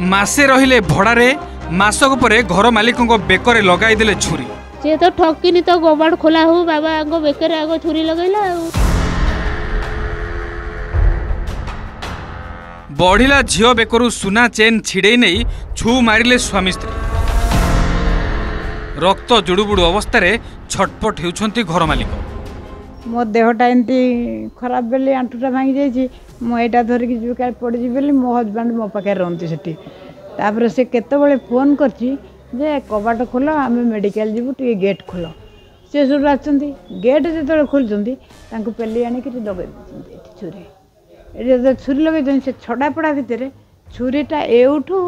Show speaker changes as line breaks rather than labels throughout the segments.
मासे रहिले भड़ारे मासक परे घर मालिकों बेकरे लगाई देले छुरी।
से तो ठकिनी तो गोबाड़ खोला हो बाबा आगो बेकरे आगो छुरी लगैला।
बढ़िला झियो बेकरू सुना चेन छिड़े नहीं छु मारिले स्वामी स्त्री। रक्त जुड़ुबुड़ू अवस्था छटपट होउछंती घर मालिक।
मो देहटा एमती खराब बेले आंटूटा भांगी जाइए मुझा धरिकी जी पड़ जी बोली मो हजबैंड मो पाखे रही से से केतबले फोन करछि जे कबाट खोल आम मेडिकल जीवु टे गेट खोल सी सब आसती गेट जो खोलुँच पेली आणिक लगे छुरी ये छुरी लगे से छड़ा पड़ा भितर छुरीटा एठू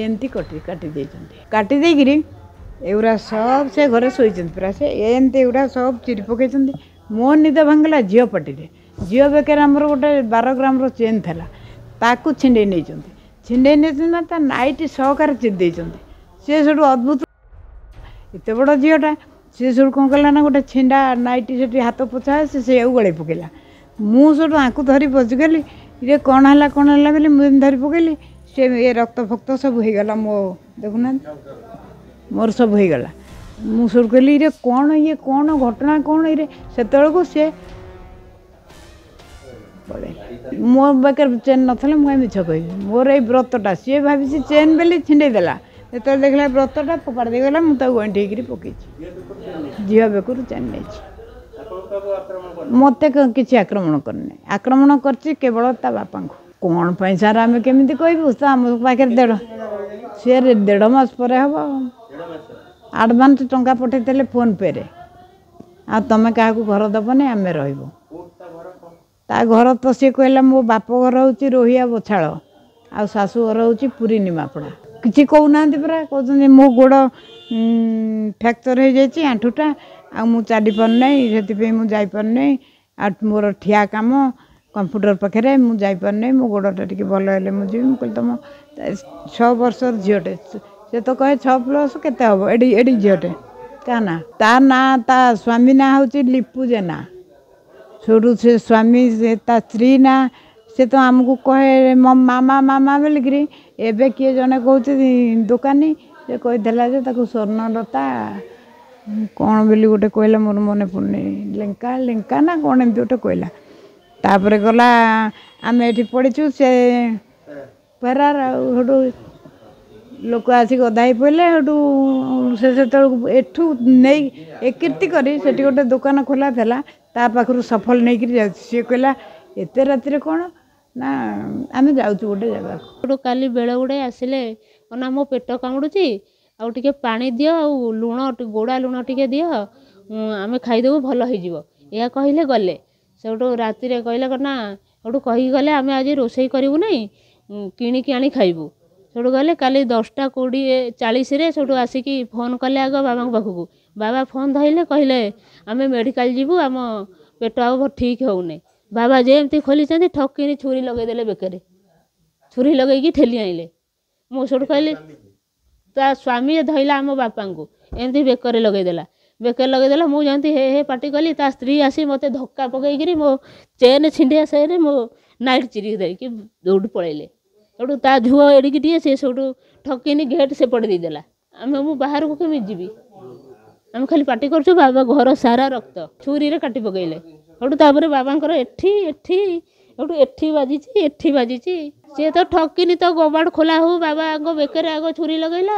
एमती काटी देकरी एगुरा सब से घरे शोचन पूरा से एमती एगुरा सब चिरी पकई मो निद भांगला झील पटी झील बेकर आमर गोटे 12 ग्राम चेन था ताकू छिंडे नहीं छिंडे नहीं नाइट सहकार चिरी सी सब अद्भुत एत बड़ झीलटा सी सब कौन कला ना गोटे छिंडा नाइट से हाथ पोछा से गड़े पकेला मुझे आँकू धरी बचिगली ये कौन है बोली मुझे धरी पकेली सी ये रक्त फक्त सब होगला मो देखुना मोर सब होगला मुझे कहली ये कौन घटना कौन ये से सी मो बेकर चेन ना मुझे मिछ कह मोर ये व्रतटा सी भावी चेन बेली छिंडेदेला जो देखला व्रतटा फोपाड़ देगला मुझे गंठी पकई झील बेकू चेन नहीं मत किसी आक्रमण करनी आक्रमण केवल ता बापा को कौन पैसा आम केमी कहूँ आम पाखे देढ़ सी 1.5 मास पर हम आडभान्स टंका पठे फोन पे रे आ तुम क्या घर दबनी आम ता घर तो सी कहला मो बाप घर हूँ रोहिया बछाड़ आ शाशु घर हूँ पुरी निमापड़ा किसी कहूना परा कहते मो गोड़ फ्रैक्चर हो जाए आंठूटा आ मु चली पारना से मुझे पारना आ मोर ठिया काम कंप्यूटर पाखे मुझे मो गोड़टा टी भल है मुझे कहली तुम 6 वर्षर झीटे से तो कहे 6+ केते हम एडी झीटे क्या ना ता ना ता स्वामी ना हूँ लिपू जेना छोड़ू से स्वामी से ता स्त्री ना से तो आमको कहे मामा मामा बोलिकी एवं किए जड़े कहे दुकानी से कही स्वर्णलता कौन बोली गोटे कहला मोर मन पड़े लेंका लेंका ना कौन एमती गोटे कहला तापर गला आम ये पड़ीचु से फेरार आठू लोक आसिक अधा पड़े से एठू नहीं एकीर्ति करी से गोटे दुकान खोला था ता पाखु सफल नहीं जा सी कहला एत राति कौन ना आम जाऊँ गोटे जगह
काली बेल गुड़े आसिले ना मो पेट कामुड़ी आउ टे पानी दियो आ लुण गोड़ा लुण टे दियो आम खाईदेबू भल हो या कहले गले से राति कहले ना सेठू कही गले आम आज रोषे करूँ नहीं किणिकी आनी खाइबू सेठू गले काली 10टा 20:40 सेठू आसिकी फोन कले आग बाबा पाखक बाबा फोन धरले कहले आम मेडिकल जीवु आम पेट आ ठीक होने बाबा जेमती खोली ठकिनी छुरी लगेदेले बेकरे छुरी लगेगी ठेली आइले मुझे कहली ता स्वामी धरला आम बापा को एमती बेकरे लगेदेला मुझे जमी हे हे पार्टी कली ता स्त्री आसी मत धक्का पकईकरी मो चेन छिंडिया से मो नाइट चिरी देकी दौड़ पड़े सेठू ता झुआ एडिकी टे से सेठू ठकिनी गेट से पड़े देदेला आम मु बाहर को केमी जीवी आम खाली पार्टी कर बाबा घर सारा रक्त छुरी रे काटी पकईले सेठू तापर बाबा एठी बाजी सी तो ठकिनी तो गोबाड़ खोला हो बाबा आग बेकरे आग छुरी लगैला।